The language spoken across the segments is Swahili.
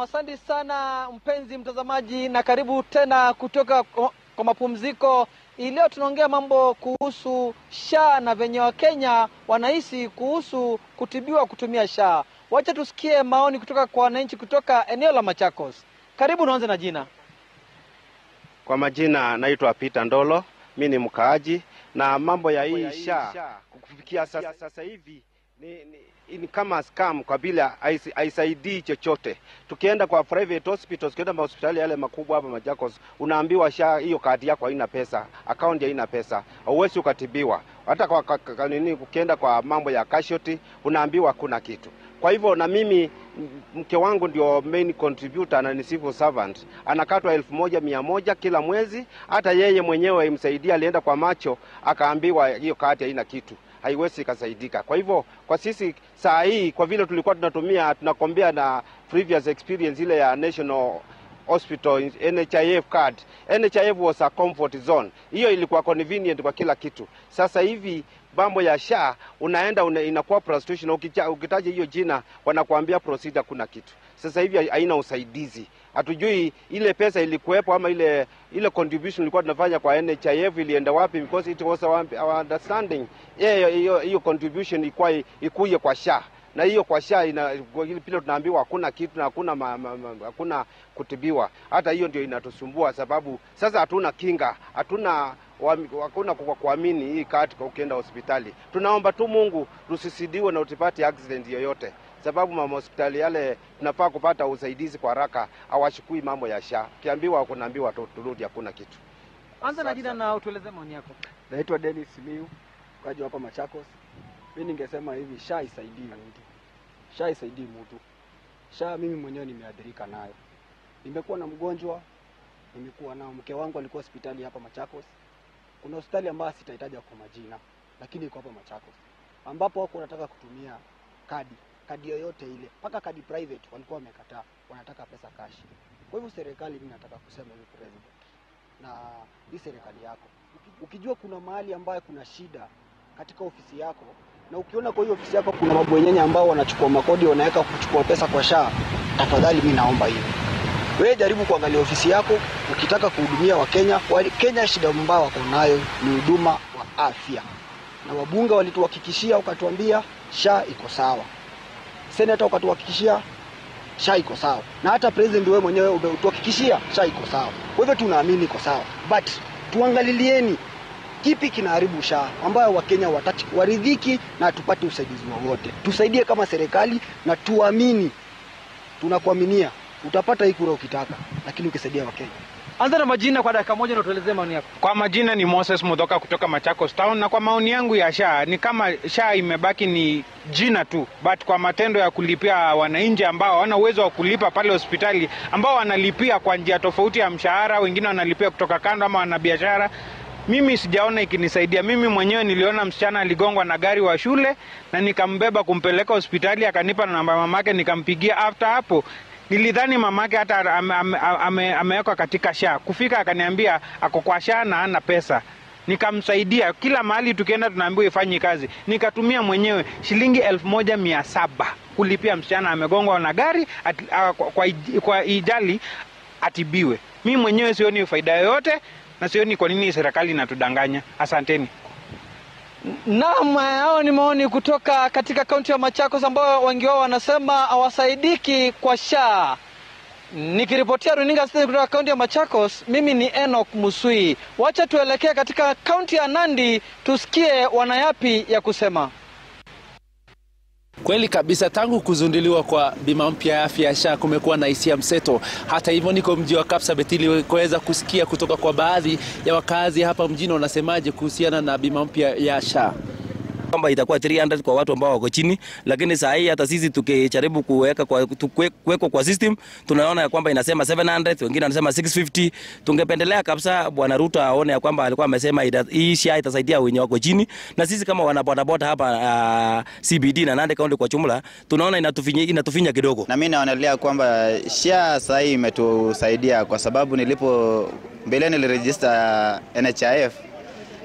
Asante sana mpenzi mtazamaji, na karibu tena kutoka kwa mapumziko. Leo tunaongea mambo kuhusu SHA na venye wa Kenya wanahisi kuhusu kutibiwa kutumia SHA. Wacha tusikie maoni kutoka kwa wananchi kutoka eneo la Machakos. Karibu, naanza na jina. Kwa majina naitwa Peter Ndolo, mimi ni mkaaji, na mambo ya hii SHA kufikia sasa hivi ni kama scam kwa bila haisaidii chochote. Tukienda kwa private hospitals, tukienda hospitali yale makubwa hapa Machakos, unaambiwa SHA hiyo kadi yako haina pesa, account haina pesa, hauwezi ukatibiwa. Hata kwa nini ukienda kwa mambo ya casualty unaambiwa hakuna kitu. Kwa hivyo na mimi mke wangu ndio main contributor na ni civil servant. Anakatwa 1100 kila mwezi. Hata yeye mwenyewe imsaidia, alienda kwa macho akaambiwa hiyo kadi haina kitu, haiwezi kasaidika. Kwa hivyo kwa sisi saa hii, kwa vile tulikuwa tunakombea na previous experience ile ya National Hospital NHIF card, NHIF was a comfort zone. Hiyo ilikuwa convenient kwa kila kitu. Sasa hivi mambo ya SHA unaenda inakuwa prostitution. Ukitaja hiyo jina wanakuambia procedure kuna kitu. Sasa hivi haina usaidizi. Hatujui ile pesa ilikuwepo ama ile contribution ilikuwa tunafanya kwa NHIF ilienda wapi, because it was our understanding hiyo contribution ikuye kwa SHA. Na hiyo kwa SHA pile tunaambiwa hakuna kitu na hakuna kutibiwa. Hata hiyo ndio inatusumbua, sababu sasa hatuna kinga, hakuna kuamini hii kati kwa ukienda hospitali. Tunaomba tu Mungu tusisidiwe na utipate accident yoyote, sababu mama hospitali yale tunafaa kupata usaidizi kwa haraka, hawashukui mambo ya SHA. Kiambiwa kunaambiwa turudi hakuna kitu. Anza na jina na utueleze maoni yako. Naitwa Dennis Miu, kaji hapa Machakos. Mimi ningesema hivi, SHA isaidii mtu. SHA isaidii mtu. SHA mimi mwenyewe nimeathirika nayo. Nimekuwa na mgonjwa, nimekuwa na mke wangu alikuwa hospitali hapa Machakos. Kuna hospitali ambayo sitahitaja kwa majina, lakini iko hapa Machakos, ambapo wako wanataka kutumia kadi yoyote ile, mpaka kadi private walikuwa wamekataa, wanataka pesa cash. Kwa hivyo serikali, mimi nataka kusema hivi president na hii serikali yako, ukijua kuna mahali ambayo kuna shida katika ofisi yako, na ukiona kwa hiyo ofisi yako kuna mabwenyenye ambao wanachukua makodi wanaweka kuchukua pesa kwa SHA, tafadhali mimi naomba hivi, wewe jaribu kuangalia ofisi yako. Ukitaka kuhudumia Wakenya shida mbaya wako nayo ni huduma wa afya, na wabunge walituhakikishia wakatuambia SHA iko sawa, seneta wakatuhakikishia SHA iko sawa, na hata president wewe mwenyewe umetuhakikishia SHA iko sawa. Kwa hivyo tunaamini iko sawa, but tuangalilieni kipi kinaharibu SHA ambayo Wakenya waridhiki na tupate usaidizi wowote. Tusaidie kama serikali na tuamini, tunakuaminia utapata hii kura ukitaka, lakini ukisaidia Wakenya. Anza na majina kwa dakika moja na utueleze maoni yako. Kwa majina ni Moses Muthoka kutoka Machakos Town, na kwa maoni yangu ya SHA ni kama SHA imebaki ni jina tu, but kwa matendo ya kulipia wananchi ambao hawana uwezo wa kulipa pale hospitali, ambao wanalipia kwa njia tofauti ya mshahara, wengine wanalipia kutoka kando ama wana biashara, mimi sijaona ikinisaidia. Mimi mwenyewe niliona msichana aligongwa na gari wa shule na nikambeba kumpeleka hospitali, akanipa namba mamake, nikampigia. After hapo nilidhani mamake hata amewekwa katika SHA. Kufika akaniambia ako kwa SHA na hana pesa. Nikamsaidia, kila mahali tukienda tunaambiwa ifanye kazi. Nikatumia mwenyewe shilingi 1700 kulipia msichana amegongwa na gari kwa ijali atibiwe. Mimi mwenyewe sioni faida yoyote na sioni kwa nini serikali inatudanganya. Asanteni. Naam, hao ni maoni kutoka katika kaunti ya Machakos ambao wengi wao wanasema hawasaidiki kwa SHA. Nikiripotia runinga Citizen kutoka kaunti ya Machakos, mimi ni Enoch Musui. Wacha tuelekee katika kaunti ya Nandi tusikie wanayapi ya kusema. Kweli kabisa, tangu kuzunduliwa kwa bima mpya ya afya ya SHA kumekuwa na hisia mseto. Hata hivyo niko mji wa Kapsabet ili kuweza kusikia kutoka kwa baadhi ya wakazi hapa mjini wanasemaje kuhusiana na bima mpya ya SHA. Kwamba itakuwa 300 kwa watu ambao wako chini, lakini saa hii hata sisi tukijaribu kuweka kwa system tunaona ya kwamba inasema 700, wengine wanasema 650. Tungependelea kabisa Bwana Ruto aone ya kwamba alikuwa amesema hii SHA itasaidia wenye wako chini, na sisi kama wanabodaboda hapa CBD na Nandi County kwa jumla tunaona inatufinya kidogo. Na mimi naonelea kwamba SHA saa hii imetusaidia, kwa sababu mbeleni niliregister NHIF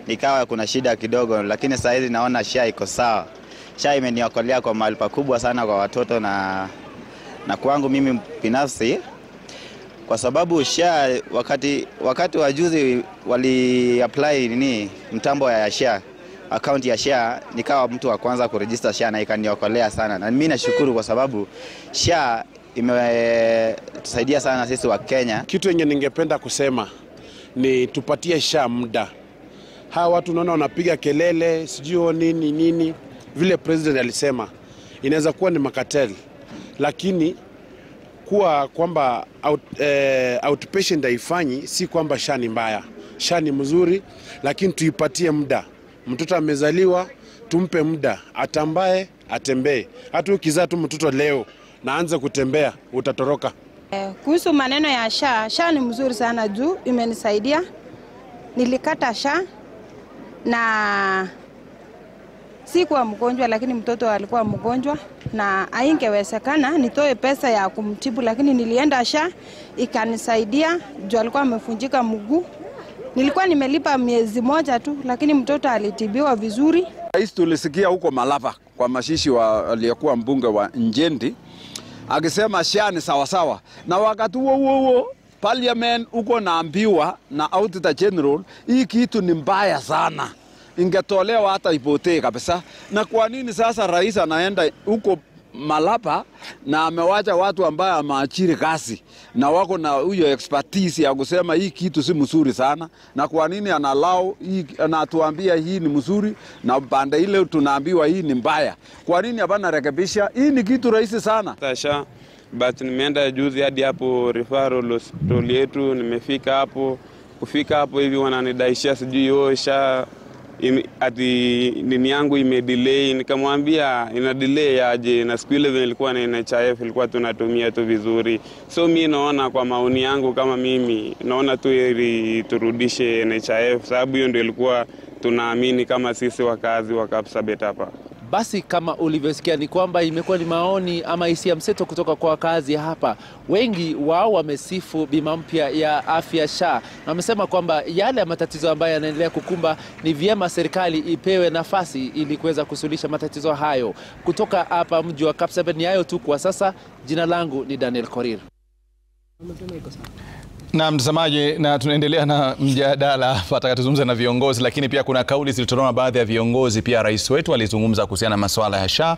ikawa kuna shida kidogo, lakini sasa hivi naona SHA iko sawa. SHA imeniokolea kwa mahali pakubwa sana kwa watoto na kwangu mimi binafsi, kwa sababu SHA wakati wa juzi wali apply mtambo ya SHA, account ya SHA, nikawa mtu wa kwanza kuregister SHA na ikaniokolea sana, na mimi nashukuru kwa sababu SHA imetusaidia sana sisi wa Kenya. Kitu yenye ningependa kusema ni tupatie SHA muda. Hawa watu naona wanapiga kelele sijui nini vile president alisema inaweza kuwa ni makatel, lakini kwamba outpatient haifanyi, si kwamba SHA ni mbaya. SHA ni mzuri, lakini tuipatie muda. Mtoto amezaliwa, tumpe muda atambae, atembee. Hata ukizaa tu mtoto leo na anze kutembea utatoroka. Kuhusu maneno ya SHA ni mzuri sana juu imenisaidia. Nilikata SHA na sikuwa mgonjwa, lakini mtoto alikuwa mgonjwa na haingewezekana nitoe pesa ya kumtibu, lakini nilienda SHA ikanisaidia juu alikuwa amefunjika mguu. Nilikuwa nimelipa miezi moja tu, lakini mtoto alitibiwa vizuri. Rais tulisikia huko Malava kwa mashishi aliyekuwa mbunge wa Njendi akisema SHA ni sawa, na wakati huo parliament huko naambiwa na auditor general hii kitu ni mbaya sana, ingetolewa hata ipotee kabisa. Na kwa nini sasa rais anaenda huko Malapa na amewacha watu ambao ameachiri kazi na wako na huyo expertise ya kusema hii kitu si mzuri sana? Na kwa nini analao hii, anatuambia hii ni mzuri na pande ile tunaambiwa hii ni mbaya? Kwa nini hapana rekebisha? Hii ni kitu rahisi sana. Tasha but nimeenda juzi hadi hapo referral hospital yetu, nimefika hapo, kufika hapo hivi wananidaishia sijui SHA ati nini yangu imedelay. Nikamwambia ina delay aje, na siku ile nilikuwa na NHIF ilikuwa tunatumia tu vizuri. So mimi naona, kwa maoni yangu kama mimi naona tu ili turudishe NHIF, sababu hiyo ndio ilikuwa tunaamini kama sisi wakazi wa Kapsabet hapa. Basi kama ulivyosikia ni kwamba imekuwa ni maoni ama hisia mseto kutoka kwa wakazi hapa. Wengi wao wamesifu bima mpya ya afya SHA na wamesema kwamba yale ya matatizo ambayo yanaendelea kukumba ni vyema serikali ipewe nafasi ili kuweza kusuluhisha matatizo hayo. Kutoka hapa mji wa Kapsabet ni hayo tu kwa sasa. Jina langu ni Daniel Korir. Na mtazamaji, na tunaendelea na mjadala hapa, tuzungumza na viongozi, lakini pia kuna kauli zilitolewa na baadhi ya viongozi. Pia rais wetu alizungumza kuhusiana na masuala ya SHA.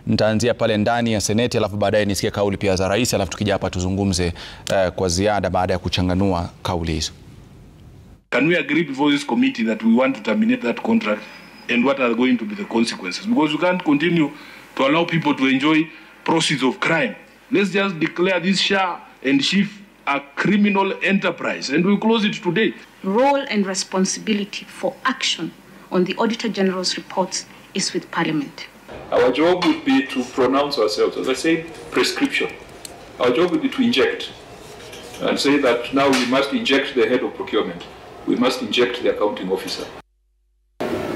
Nitaanzia pale ndani ya Seneti, alafu baadaye nisikie kauli pia za rais, alafu tukija hapa tuzungumze kwa ziada baada ya kuchanganua kauli hizo. Can we agree before this committee that we want to terminate that contract, and what are going to be the consequences? Because we can't continue to allow people to enjoy proceeds of crime. Let's just declare this SHA and SHIF a criminal enterprise, and we close it today. Role and responsibility for action on the Auditor General's reports is with Parliament. Our job would be to pronounce ourselves, as I said, prescription. Our job would be to inject and say that now we must inject the head of procurement, we must inject the accounting officer.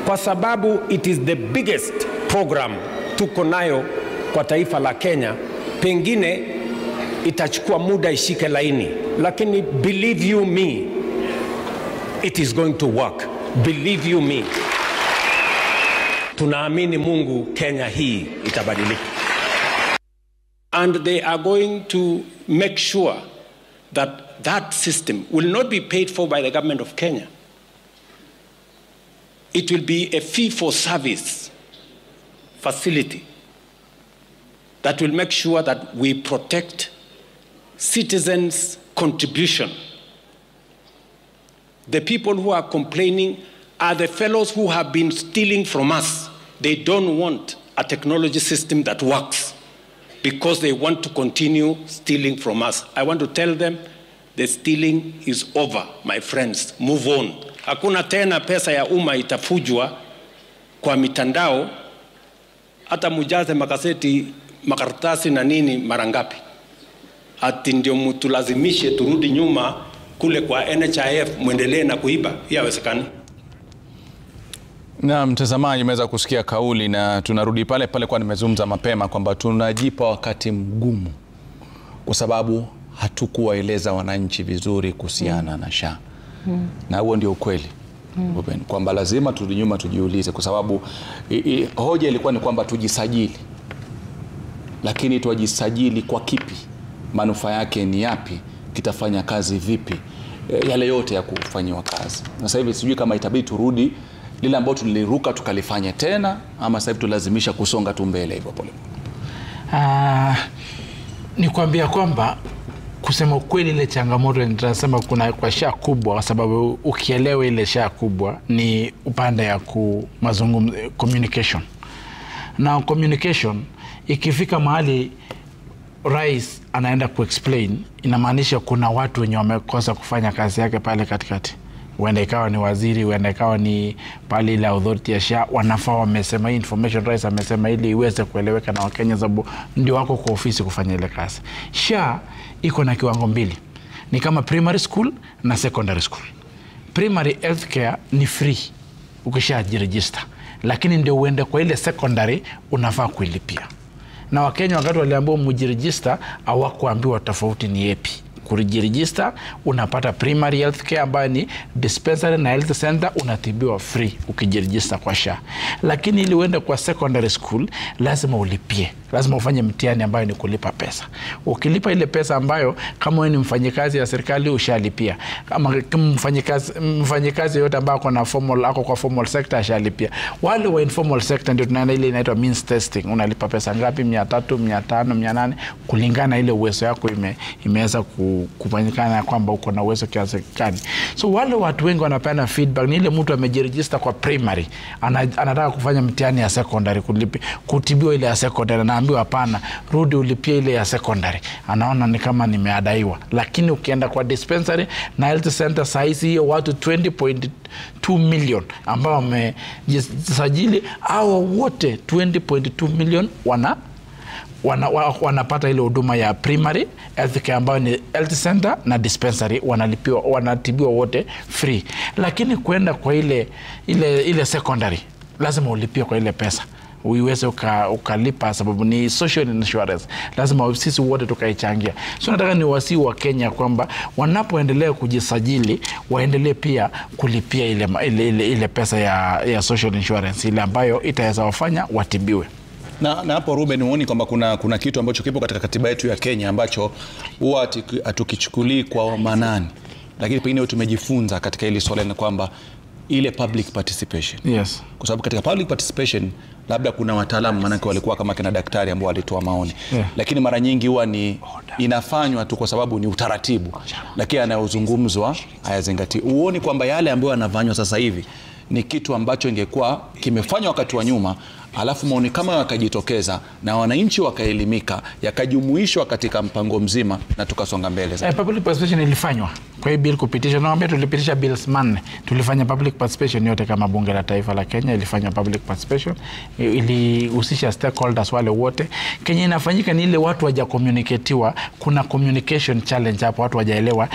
Kwa sababu it is the biggest program tuko nayo kwa taifa la Kenya, pengine itachukua muda ishike laini, lakini believe you me, it is going to work. Believe you me. Tunaamini Mungu, Kenya hii itabadilika. And they are going to make sure that that system will not be paid for by the government of Kenya. It will be a fee-for-service facility that will make sure that we protect citizens' contribution. The people who are complaining are the fellows who have been stealing from us. They don't want a technology system that works because they want to continue stealing from us. I want to tell them the stealing is over, my friends. Move on. Hakuna tena pesa ya umma itafujwa kwa mitandao, hata mujaze makaseti, makaratasi na nini marangapi. Ati ndio mtulazimishe turudi nyuma kule kwa NHIF muendelee na kuiba. Haiwezekani. Na mtazamaji, umeweza kusikia kauli, na tunarudi pale pale kwa nimezungumza mapema kwamba tunajipa wakati mgumu kwa sababu hatukuwaeleza wananchi vizuri kuhusiana na SHA. Na huo ndio ukweli. Kwamba lazima turudi nyuma tujiulize, kwa sababu hoja ilikuwa ni kwamba tujisajili. lakini twajisajili kwa kipi? Manufaa yake ni yapi? Kitafanya kazi vipi? Yale yote ya kufanyiwa kazi. Na sasa hivi sijui kama itabidi turudi lile ambalo tuliruka tukalifanya tena, ama sasa hivi tulazimisha kusonga tu mbele hivyo pole. Ni kuambia kwamba kusema ukweli ile changamoto nitasema kuna kwa SHA kubwa, kwa sababu ukielewa ile SHA kubwa ni upande ya mazungumzo, communication. Na communication ikifika mahali rais anaenda kuexplain, inamaanisha kuna watu wenye wamekosa kufanya kazi yake pale katikati. Huenda ikawa ni waziri, huenda ikawa ni pale ile authority ya SHA, wanafaa wamesema hii information rais amesema ili iweze kueleweka na Wakenya, sababu ndio wako kwa ofisi kufanya ile kazi. SHA iko na kiwango mbili. Ni kama primary school na secondary school. Primary health care ni free ukishajiregister, lakini ndio uende kwa ile secondary unafaa kuilipia. Na Wakenya wakati waliambiwa mjiregister hawakuambiwa tofauti ni yapi. Kuregister unapata primary health care ambayo ni dispensary na health center, unatibiwa free ukijiregister kwa SHA. Lakini ili uende kwa secondary school lazima ulipie. Lazima ufanye mtihani ambayo ni kulipa pesa. Ukilipa ile pesa ambayo kama wewe ni mfanyikazi ya serikali ushalipia, kama mfanyikazi yote ambaye ako kwa formal sector ashalipia. Wale wa informal sector ndio tunaenda ile inaitwa means testing. Unalipa pesa ngapi? 300, 500, 800 kulingana ile uwezo yako imeweza kufanyikana kwamba uko na uwezo kiasi gani. So wale watu wengi wanapeana feedback ni ile mtu amejiregister kwa primary anataka kufanya mtihani ya secondary kutibiwa ile ya secondary, naambiwa hapana, rudi ulipie ile ya secondary. Anaona ni kama nimeadaiwa. Lakini ukienda kwa dispensary na health center size hiyo watu 20.2 million ambao wamejisajili, au wote 20.2 million wanapata ile huduma ya primary health care ambayo ni health center na dispensary, wanatibiwa wote free. Lakini kwenda kwa ile secondary lazima ulipie kwa ile pesa. Uiweze ukalipa sababu ni social insurance. Lazima sisi wote tukaichangia. So nataka ni wasi wa Kenya kwamba wanapoendelea kujisajili waendelee pia kulipia ile pesa ya social insurance ile ambayo itaweza wafanya watibiwe. Na hapo Ruben, uone kwamba kuna kitu ambacho kipo katika katiba yetu ya Kenya ambacho huwa hatukichukulii kwa manani, lakini pengine tumejifunza katika ile swala ni kwamba ile public participation. Yes. Kwa sababu katika public participation labda kuna wataalamu manake walikuwa kama kina daktari ambao walitoa maoni. Yeah. Lakini mara nyingi huwa ni inafanywa tu kwa sababu ni utaratibu. Lakini anayozungumzwa hayazingati. Uone kwamba yale ambayo yanafanywa sasa hivi ni kitu ambacho ingekuwa kimefanywa wakati wa nyuma, alafu maoni kama yakajitokeza na wananchi wakaelimika, yakajumuishwa katika mpango mzima na tukasonga mbele. Public participation ilifanywa kwa hii bill kupitisha. Naomba tulipitisha bills manne. Tulifanya public participation yote kama bunge la taifa la Kenya ilifanya public participation. Ilihusisha stakeholders wale wote. Kenya inafanyika ni ile watu waja communicatiwa, kuna communication challenge hapo, watu wajaelewa.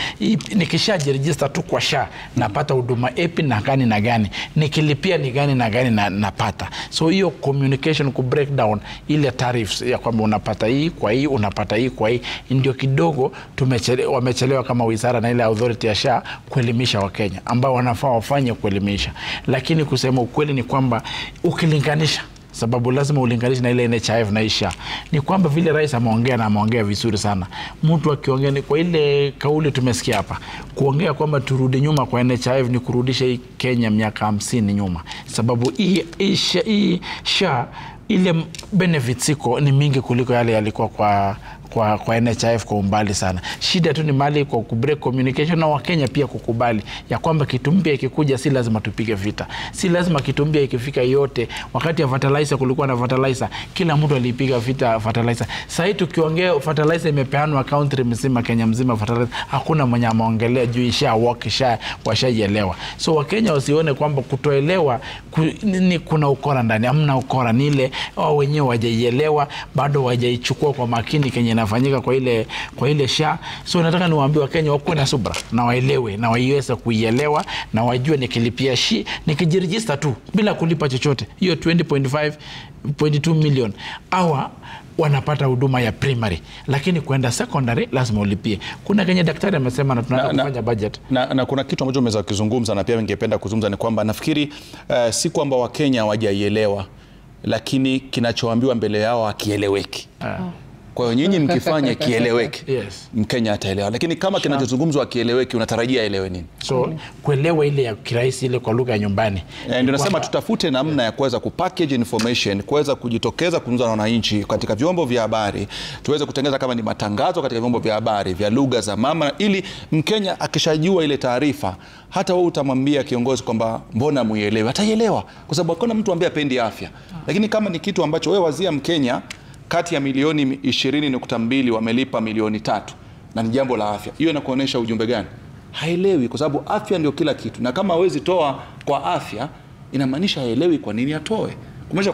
Nikishajiregister tu kwa SHA napata huduma epi na gani na gani. Nikilipia ni gani na gani na napata. So hiyo communication ku break down ile tariffs ya kwamba unapata hii kwa hii, unapata hii kwa hii, ndio kidogo wamechelewa kama wizara na ile authority ya SHA kuelimisha Wakenya ambao wanafaa wafanye kuelimisha. Lakini kusema ukweli ni kwamba ukilinganisha, sababu lazima ulinganishe na ile NHIF na SHA, ni kwamba vile rais ameongea na ameongea vizuri sana. Mtu akiongea ni kwa ile kauli tumesikia hapa, kuongea kwamba turudi nyuma kwa NHIF ni kurudisha hii Kenya miaka 50 nyuma, sababu hii SHA ile benefits iko ni mingi kuliko yale yalikuwa kwa NHIF kwa umbali sana. Shida tu ni mali kwa kubreak communication na Wakenya pia kukubali ya kwamba kitu mpya ikikuja si lazima tupige vita. Si lazima kitu mpya ikifika yote. Wakati ya fertilizer kulikuwa na fertilizer, kila mtu alipiga vita fertilizer. Sasa hivi tukiongea fertilizer imepeanwa country mzima, Kenya mzima fertilizer, hakuna mwenye ameongelea juu isha work washaelewa. So Wakenya wasione kwamba kutoelewa ni kuna ukora ndani. Hamna ukora, ni ile wenyewe wajaielewa, bado hawajaichukua kwa makini Kenya inafanyika kwa ile SHA. So nataka niwaambie Wakenya wakuwe na subra na waelewe na waiweze kuielewa na wajue nikilipia SHA nikijiregister tu bila kulipa chochote, hiyo 20.2 million hawa wanapata huduma ya primary, lakini kwenda secondary lazima ulipie. Kuna Kenya daktari amesema na tunataka kufanya budget. Na kuna kitu ambacho umeweza kuzungumza na pia ningependa kuzungumza ni kwamba nafikiri si kwamba Wakenya hawajaielewa lakini kinachoambiwa mbele yao hakieleweki. Kwa hiyo nyinyi mkifanya kieleweke, yes, Mkenya ataelewa. Lakini kama kinachozungumzwa kieleweki, unatarajia aelewe nini? So kuelewa ile ya kirahisi, ile kwa lugha ya nyumbani. Ndio nasema tutafute namna ya kuweza kupackage information, kuweza kujitokeza kuzungumza na wananchi katika vyombo vya habari, tuweze kutengeneza kama ni matangazo katika vyombo vya habari vya lugha za mama, ili Mkenya akishajua ile taarifa, hata wewe utamwambia kiongozi kwamba mbona muielewe, ataielewa, kwa sababu hakuna mtu ambaye apendi afya. Lakini kama ni kitu ambacho wewe wazia Mkenya kati ya milioni 20.2 wamelipa milioni 3 na ni jambo la afya, hiyo inakuonesha ujumbe gani? Haelewi, kwa sababu afya ndio kila kitu, na kama hawezi toa kwa afya inamaanisha haelewi kwa nini atoe. Kumaanisha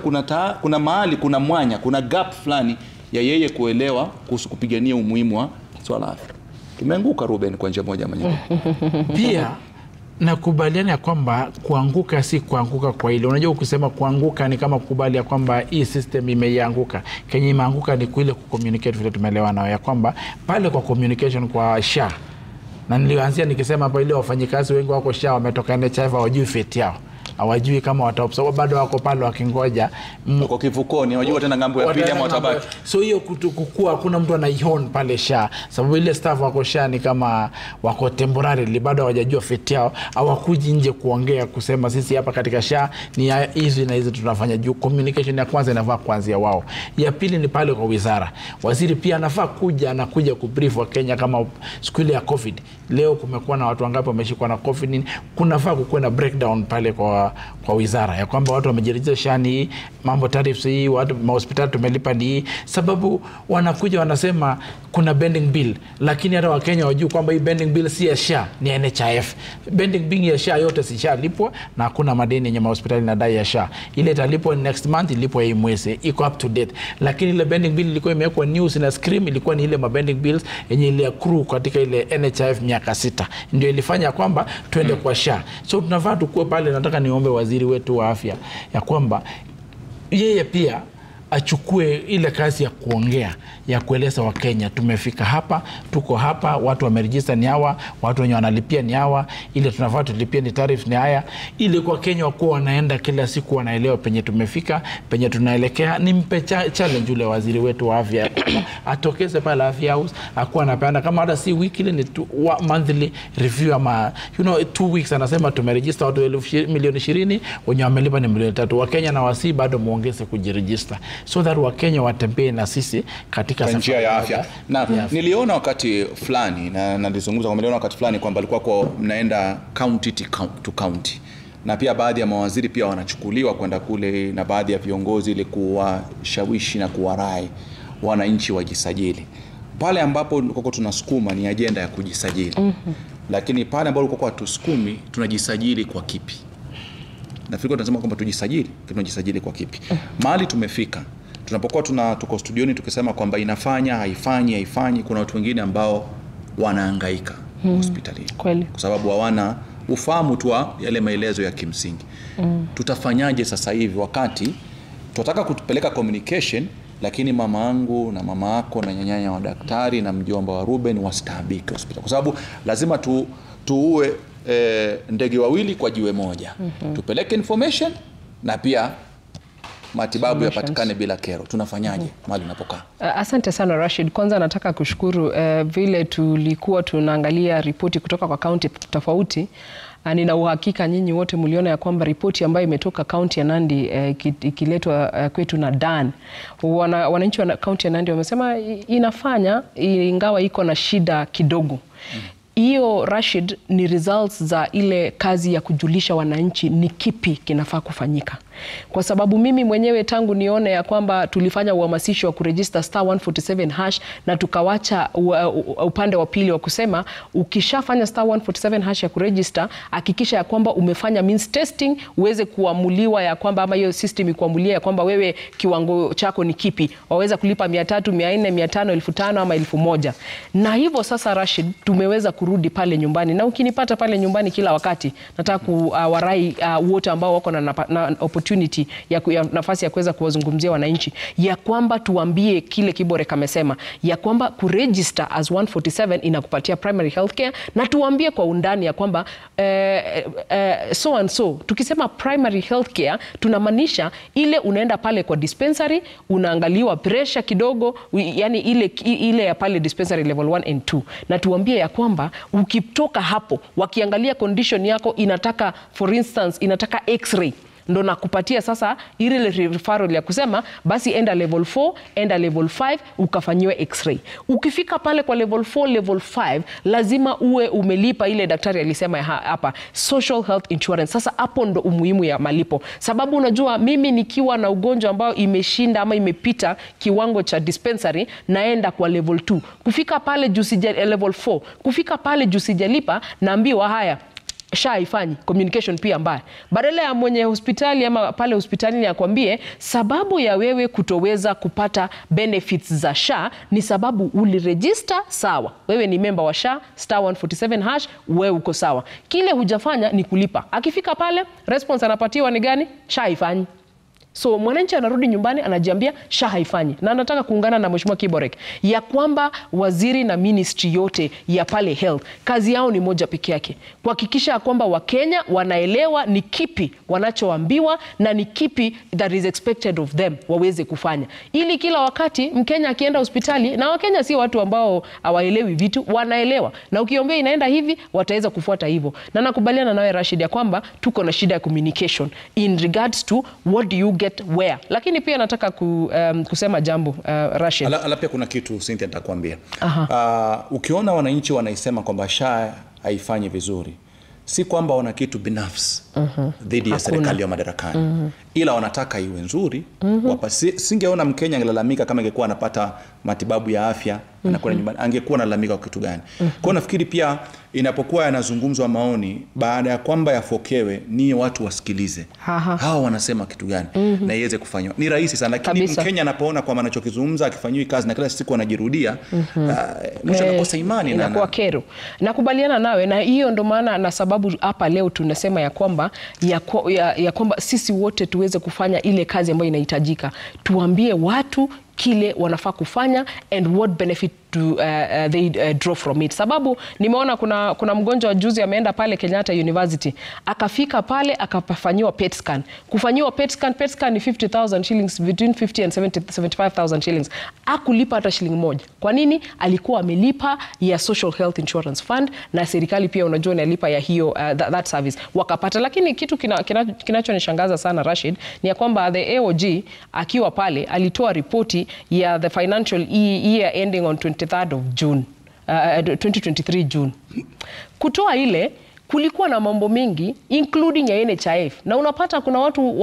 kuna mahali, kuna mwanya, kuna gap fulani ya yeye kuelewa kuhusu kupigania umuhimu wa swala afya. Tumeanguka Ruben kwa njia moja ama nyingine. Pia nakubaliana ya kwamba kuanguka si kuanguka kwa ile. Unajua ukisema kuanguka ni kama kukubali ya kwamba hii system imeianguka. Kenya imeanguka ni kuile kucommunicate vile tumeelewa nao ya kwamba pale kwa communication kwa SHA. Na nilianzia nikisema hapa ile wafanyikazi wengi wako SHA wametoka NHIF hawajui fate yao. Hawajui kama wataopsa, bado wako pale wakingoja kwa kivukoni, hawajui tena ngambo ya pili ama watabaki. So hiyo kukua hakuna mtu anaihon pale SHA, sababu ile staff wako SHA ni kama wako temporary, bado hawajajua fate yao, hawakuji nje kuongea kusema sisi hapa katika SHA ni hizi na hizi tunafanya. Juu communication ya kwanza inafaa kuanzia wao, ya pili ni pale kwa wizara. Waziri pia anafaa kuja kubrief wa Kenya kama siku ile ya COVID. Leo kumekuwa na watu wangapi wameshikwa na COVID nini, kunafaa kukuwa na breakdown pale kwa wizara ya kwamba watu wamejiridhisha SHA ni mambo tariffs hii, watu hospitali tumelipa ni, sababu wanakuja wanasema kuna bending bill, lakini hata Wakenya wajua kwamba hii bending bill si ya SHA, ni ya NHIF. Bending bill ya SHA yote si SHA lipwa, na hakuna madeni yenye hospitali na dai ya SHA. Ile italipwa next month, ilipwa hii mwezi, iko up to date. Lakini ile bending bill ilikuwa imewekwa news na scream, ilikuwa ni ile mabending bills yenye ile accrue katika ile NHIF miaka 6, ndio ilifanya kwamba tuende kwa SHA. So tunafaa tukue pale. Nataka niombe waziri wetu wa afya ya kwamba yeye pia achukue ile kazi ya kuongea, ya kueleza Wakenya tumefika hapa, tuko hapa, watu wameregister ni hawa, watu wenye wanalipia ni hawa, ile tunafaa tulipia ni tariff ni haya, ili kwa Kenya wakuwa wanaenda kila siku wanaelewa penye tumefika, penye tunaelekea. Nimpe challenge ule waziri wetu wa afya atokeze pale Afya House, akuwa anapeana kama hata si weekly ni monthly review ama 2 weeks, anasema tumeregister watu milioni 20, wenye wamelipa ni milioni 3. Wakenya na wasi bado muongeze kujiregister, so that Wakenya watembee na sisi katika njia ya afya. Na niliona wakati fulani na nilizungumza kwa niliona wakati fulani kwamba alikuwa kwa mnaenda county to county, na pia baadhi ya mawaziri pia wanachukuliwa kwenda kule, na baadhi ya viongozi ili kuwashawishi na kuwarai wananchi wajisajili. Pale ambapo kwa tunasukuma ni ajenda ya kujisajili. Lakini pale ambapo kwa tusukumi tunajisajili kwa kipi? Nafikiri tunasema kwamba tunajisajili kwa kipi? Mahali tumefika, tunapokuwa tuko studioni tukisema kwamba inafanya haifanyi, kuna watu wengine ambao wanahangaika hospitalini kwa sababu hawana ufahamu tu yale maelezo ya kimsingi. Tutafanyaje sasa hivi wakati tunataka kupeleka communication, lakini mama yangu na mama yako na nyanyanya wa daktari na mjomba wa Ruben wastaabike hospitali, kwa sababu lazima tuue ndege wawili kwa jiwe moja. Tupeleke information na pia matibabu yapatikane bila kero. Tunafanyaje mahali unapokaa? Asante sana Rashid. Kwanza nataka kushukuru vile tulikuwa tunaangalia ripoti kutoka kwa kaunti tofauti. Nina uhakika nyinyi wote mliona ya kwamba ripoti ambayo imetoka kaunti ya Nandi ikiletwa kwetu na Dan, wananchi wa kaunti ya Nandi wamesema inafanya, ingawa iko na shida kidogo. Hiyo Rashid ni results za ile kazi ya kujulisha wananchi ni kipi kinafaa kufanyika. Kwa sababu mimi mwenyewe tangu nione ya kwamba tulifanya uhamasisho wa kuregister *147# na tukawacha upande wa pili wa kusema ukishafanya *147# ya kuregister, hakikisha ya kwamba umefanya means testing uweze kuamuliwa ya kwamba ama hiyo system ikuamulia ya kwamba wewe kiwango chako ni kipi. Waweza kulipa 300, 400, 500, 1500 ama 1000. Na hivyo sasa Rashid tumeweza kurudi pale nyumbani, na ukinipata pale nyumbani kila wakati nataka kuwarai wote ambao wako na opportunity opportunity ya nafasi ya kuweza kuwazungumzia wananchi ya kwamba tuambie kile Kiborek amesema ya kwamba kuregister as 147 inakupatia primary healthcare, na tuambie kwa undani ya kwamba so and so. Tukisema primary healthcare tunamaanisha ile unaenda pale kwa dispensary, unaangaliwa pressure kidogo, yani ile ya pale dispensary level 1 and 2, na tuambie ya kwamba ukitoka hapo wakiangalia condition yako inataka, for instance, inataka x-ray, ndo nakupatia sasa ile referral ya kusema basi enda level 4, enda level 5 ukafanyiwe x-ray. Ukifika pale kwa level 4, level 5 lazima uwe umelipa ile daktari alisema hapa social health insurance. Sasa hapo ndo umuhimu ya malipo, sababu unajua mimi nikiwa na ugonjwa ambao imeshinda ama imepita kiwango cha dispensary, naenda kwa level 2, kufika pale juu level 4, kufika pale juu sijalipa, naambiwa haya SHA haifanyi, communication pia mbaya. Badala ya mwenye hospitali ama pale hospitalini akwambie sababu ya wewe kutoweza kupata benefits za SHA ni sababu uliregister sawa, wewe ni member wa SHA *147#, wewe uko sawa, kile hujafanya ni kulipa. Akifika pale response anapatiwa ni gani? SHA haifanyi. So mwananchi anarudi nyumbani anajiambia SHA haifanyi. Na nataka kuungana na Mheshimiwa Kiborek ya kwamba waziri na ministry yote ya pale health kazi yao ni moja pekee yake, kuhakikisha kwamba Wakenya wanaelewa ni kipi wanachoambiwa na ni kipi that is expected of them waweze kufanya, ili kila wakati Mkenya akienda hospitali, na Wakenya si watu ambao hawaelewi vitu, wanaelewa, na ukiombea inaenda hivi wataweza kufuata hivyo. Na nakubaliana nawe Rashid ya kwamba tuko na shida ya communication in regards to what do you get where. Lakini pia nataka kusema jambo Rashid. Ala pia kuna kitu Cynthia nitakwambia. Ukiona wananchi wanaisema kwamba SHA haifanyi vizuri, si kwamba wana kitu binafsi dhidi ya serikali ya madarakani, ila wanataka iwe nzuri. Singeona Mkenya angelalamika kama angekuwa anapata matibabu ya afya anakwenda nyumbani, angekuwa analalamika kwa kitu gani? Kwa nafikiri pia inapokuwa yanazungumzwa maoni baada ya kwamba yafokewe, ni watu wasikilize hao wanasema kitu gani na iweze kufanywa. Ni rahisi sana, lakini Mkenya anapoona kwamba anachokizungumza akifanyiwi kazi na kila siku anajirudia, mwisho anakosa imani na kwa kero. Nakubaliana nawe, na hiyo ndo maana na sababu hapa leo tunasema ya kwamba kwamba sisi wote tuweze kufanya ile kazi ambayo inahitajika. Tuambie watu kile wanafaa kufanya and what benefit they draw from it. Sababu nimeona kuna mgonjwa wa juzi ameenda pale Kenyatta University, akafika pale akafanyiwa PET scan. Kufanyiwa PET scan ni 50,000 shillings, between 50 and 75,000 shillings. Akulipa hata shilingi moja. Kwa nini? Alikuwa amelipa ya Social Health Insurance Fund, na serikali pia unajua inalipa ya hiyo that service. Wakapata. Lakini kitu kinachonishangaza sana Rashid ni ya kwamba the AOG akiwa pale alitoa ripoti ya the financial year ending on 23rd of June 2023 June. Kutoa ile kulikuwa na mambo mengi including ya NHIF, na unapata kuna watu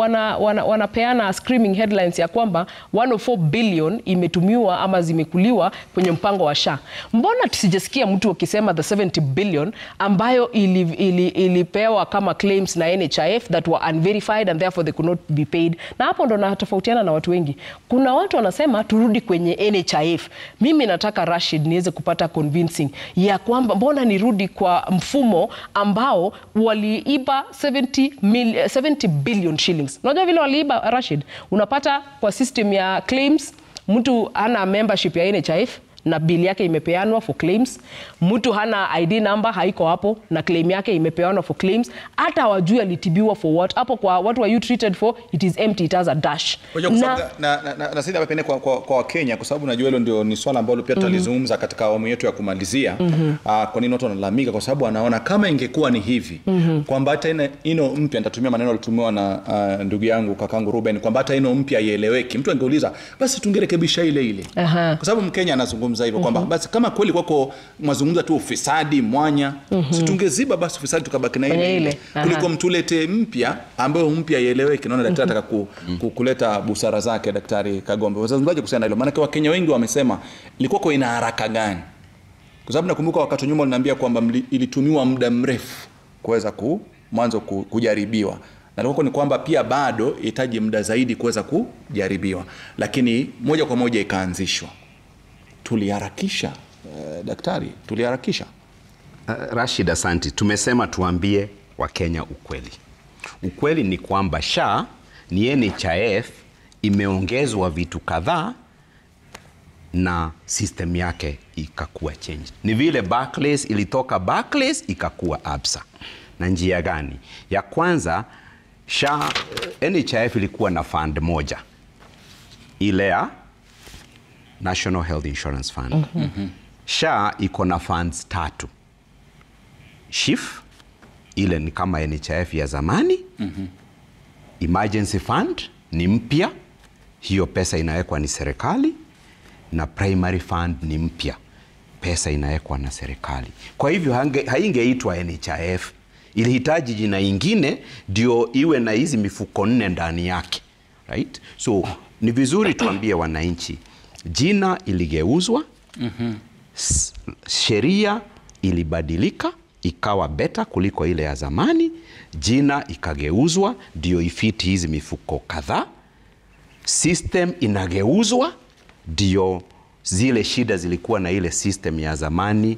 wanapeana screaming headlines ya kwamba 104 billion imetumiwa ama zimekuliwa kwenye mpango wa SHA. Mbona tusijasikia mtu akisema the 70 billion ambayo ilipewa kama claims na NHIF that were unverified and therefore they could not be paid? Na hapo ndo natofautiana na watu wengi. Kuna watu wanasema turudi kwenye NHIF. Mimi nataka Rashid niweze kupata convincing ya kwamba mbona nirudi kwa mfumo ambao waliiba 70 billion shillings. Unajua vile waliiba Rashid? Unapata kwa system ya claims, mtu ana membership ya NHIF na bill yake imepeanwa for claims. Mtu hana ID number, haiko hapo, na claim yake imepeanwa for claims. Hata hawajui alitibiwa for what. Hapo kwa what were you treated for, it is empty, it has a dash. Na sisi hapa kwa Kenya, kwa sababu najua hilo ndio ni swala ambalo pia tutalizungumza katika awamu yetu ya kumalizia. Kwa nini watu wanalalamika? Kwa sababu anaona kama ingekuwa ni hivi kwamba hata ino mpya, nitatumia maneno alitumiwa na ndugu yangu kakangu Ruben, kwamba hata ino mpya ieleweki, mtu angeuliza basi tungerekebisha ile. Kwa sababu Mkenya anazungumza hivyo kwamba basi kama kweli kwako mazungumza tu ufisadi mwanya, situngeziba basi ufisadi tukabaki na ile kuliko mtulete mpya ambayo mpya ieleweke. Naona daktari anataka kuleta busara zake, Daktari Kagombe. Wazungumzaje kusema hilo? Maana kwa Kenya wengi wamesema ilikuwa kwa ina haraka gani? Kwa sababu nakumbuka wakati nyuma uliniambia kwamba ilitumiwa muda mrefu kuweza mwanzo kujaribiwa. Na leo ni kwamba pia bado ihitaji muda zaidi kuweza kujaribiwa. Lakini moja kwa moja ikaanzishwa. Tuliharakisha daktari, tuliharakisha. Rashid, asante. Tumesema tuambie Wakenya ukweli. Ukweli ni kwamba SHA ni NHIF imeongezwa vitu kadhaa na system yake ikakuwa changed. Ni vile Barclays ilitoka Barclays ikakuwa Absa. Na njia gani? Ya kwanza, NHIF ilikuwa na fund moja, ile ya National Health Insurance Fund. SHA iko na funds 3. SHIF, ile ni kama NHIF ya zamani. Emergency Fund ni mpya, hiyo pesa inawekwa ni serikali, na Primary Fund ni mpya, pesa inawekwa na serikali. Kwa hivyo haingeitwa NHIF, ilihitaji jina ingine ndio iwe na hizi mifuko 4 ndani yake, right? So ni vizuri tuambie wananchi, jina iligeuzwa, sheria ilibadilika ikawa beta kuliko ile ya zamani, jina ikageuzwa ndio ifiti hizi mifuko kadhaa, system inageuzwa ndio zile shida zilikuwa na ile system ya zamani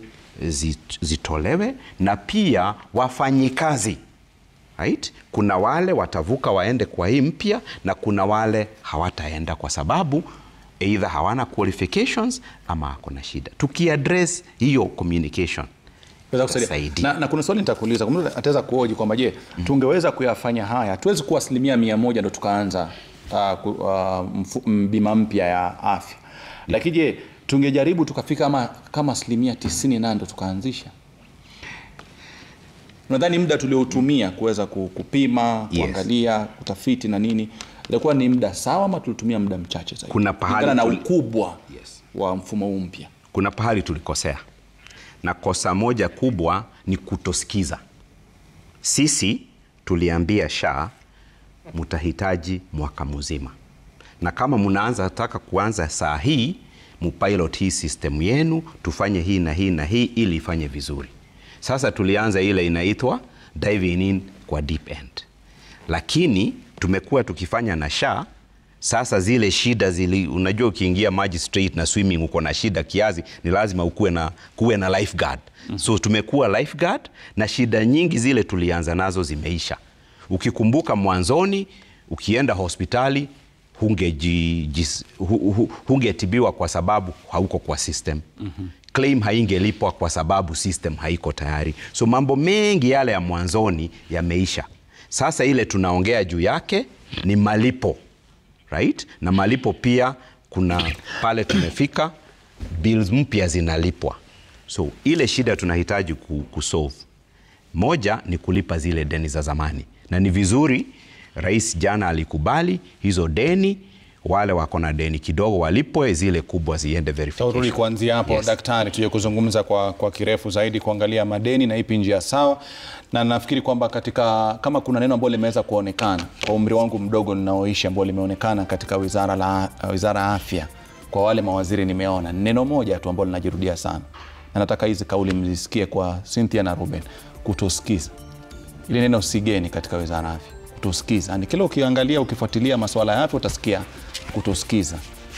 zitolewe, na pia wafanyikazi, right? Kuna wale watavuka waende kwa hii mpya, na kuna wale hawataenda kwa sababu either hawana qualifications ama hakuna shida. Tukiaddress hiyo communication na kuna swali nitakuuliza, kwa mtu ataweza kuoji kwamba je, tungeweza kuyafanya haya, tuwezi kuwa 100% ndo tukaanza bima mpya ya afya, lakini je, tungejaribu tukafika kama 90% na ndo tukaanzisha? Nadhani muda tuliotumia kuweza kupima, kuangalia, kutafiti na nini, ilikuwa ni muda sawa ama tulitumia muda mchache zaidi? Kuna pahali na ukubwa wa mfumo huu mpya. Kuna pahali tulikosea. Na kosa moja kubwa ni kutosikiza. Sisi tuliambia SHA mutahitaji mwaka mzima, na kama mnaanza kuanza saa hii, mpilot hii system yenu, tufanye hii na hii na hii ili ifanye vizuri. Sasa tulianza ile inaitwa diving in kwa deep end, lakini tumekuwa tukifanya na SHA. Sasa zile shida unajua ukiingia maji straight na swimming uko na shida kiasi, ni lazima kuwe na lifeguard. So tumekuwa lifeguard, na shida nyingi zile tulianza nazo zimeisha. Ukikumbuka mwanzoni, ukienda hospitali hungetibiwa kwa sababu hauko kwa system. Claim haingelipwa kwa sababu system haiko tayari. So mambo mengi yale ya mwanzoni yameisha. Sasa ile tunaongea juu yake ni malipo, right? Na malipo pia kuna pale tumefika, bills mpya zinalipwa. So ile shida tunahitaji kusolve. Moja ni kulipa zile deni za zamani, na ni vizuri rais jana alikubali hizo deni, wale wako na deni kidogo walipwe, zile kubwa ziende verification. Turudi kuanzia hapo, daktari, tuje kuzungumza kwa kirefu zaidi kuangalia madeni na ipi njia sawa. Na nafikiri kwamba kama kuna neno ambalo limeweza kuonekana kwa umri wangu mdogo ninaoishi ambalo limeonekana katika wizara ya afya kwa wale mawaziri, nimeona neno moja tu ambalo linajirudia sana, na nataka hizi kauli mzisikie kwa Cynthia na Ruben: kutosikiza. Ile neno sigeni katika wizara ya afya, kutosikiza. Ni kila ukiangalia, ukifuatilia masuala ya afya utasikia kutosikiza,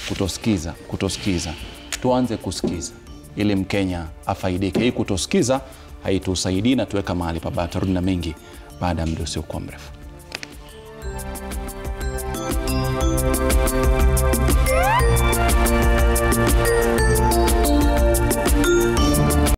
kutosikiza, kutosikiza. Tuanze kusikiza ili Mkenya afaidike. Hii kutosikiza haitusaidii na tuweka mahali pabaya. Turudi na mengi baada ya muda usiokuwa mrefu.